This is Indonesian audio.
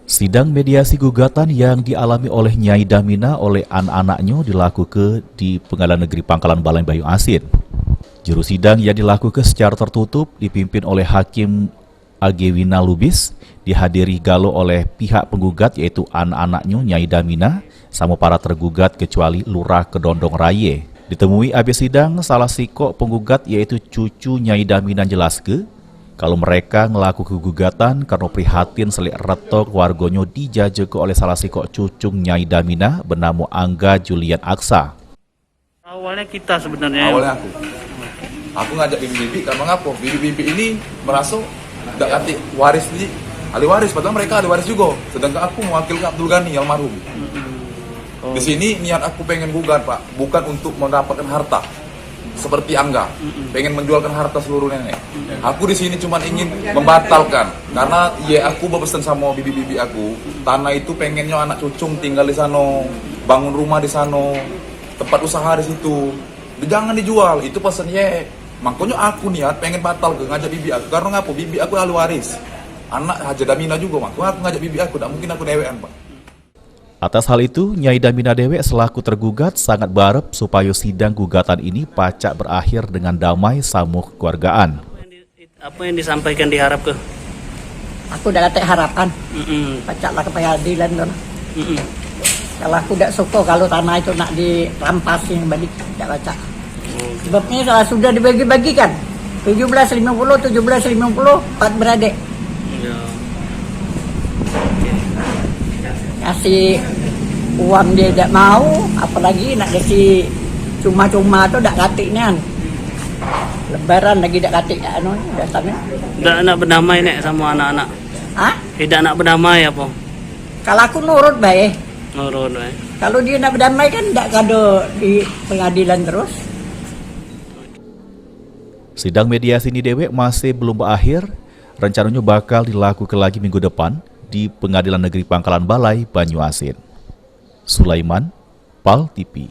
Sidang mediasi gugatan yang dialami oleh Nyai Damina oleh anak-anaknya dilakukan di Pengadilan Negeri Pangkalan Balai Banyu Asin. Juru sidang yang dilakukan secara tertutup dipimpin oleh Hakim Agewina Lubis, dihadiri galo oleh pihak penggugat yaitu anak-anaknya Nyai Damina sama para tergugat kecuali Lurah Kedondong Raya. Ditemui habis sidang, salah sikok penggugat yaitu cucu Nyai Damina jelaskan kalau mereka ngelaku kegugatan karena prihatin selik reto keluarganya dijajaka oleh salah sikok cucung Nyai Damina bernama Angga Julian Aksa. Awalnya kita sebenarnya. Awalnya aku ngajak bibi-bibi karena ngapa? Bibi-bibi ini merasa tidak ganti waris di ahli waris, padahal mereka ahli waris juga. Sedangkan aku mewakilkan Abdul Ghani almarhum. Di sini niat aku pengen gugat Pak, bukan untuk mendapatkan harta. Seperti Angga, pengen menjualkan harta seluruh nenek. Aku di sini cuma ingin membatalkan, karena aku berpesan sama bibi-bibi aku, tanah itu pengennya anak cucung tinggal di sana, bangun rumah di sana, tempat usaha di situ, jangan dijual. Itu pesan makanya aku niat pengen batal ke ngajak bibi aku, karena ngapa? Bibi aku ahli waris, anak Haja Damina juga, makanya aku ngajak bibi aku, tidak mungkin aku dewean Pak. Atas hal itu, Nyai Damina Dewek selaku tergugat sangat berharap supaya sidang gugatan ini pacak berakhir dengan damai samuh kekeluargaan. Apa yang disampaikan diharap ke? Aku udah letak harapan, pacaklah ke pengadilan tuh. Kalau aku tidak suka kalau tanah itu nak dirampasin balik, tidak baca. Sebabnya sudah dibagi-bagikan, 1750, 4 beradik. Kasih uang dia tidak mau, apalagi nak kasih cuma-cuma tu tak katiknya. Lebaran lagi tak katik dasarnya. Tidak nak berdamai nek sama anak-anak. Hah? Tidak nak berdamai apa? Kalau aku nurut baik. Nurut baik. Kalau dia nak berdamai kan tak kado di pengadilan terus. Sidang mediasi ini Dewek masih belum berakhir, rencananya bakal dilakukan lagi minggu depan di Pengadilan Negeri Pangkalan Balai Banyu Asin. Sulaiman, PAL TV.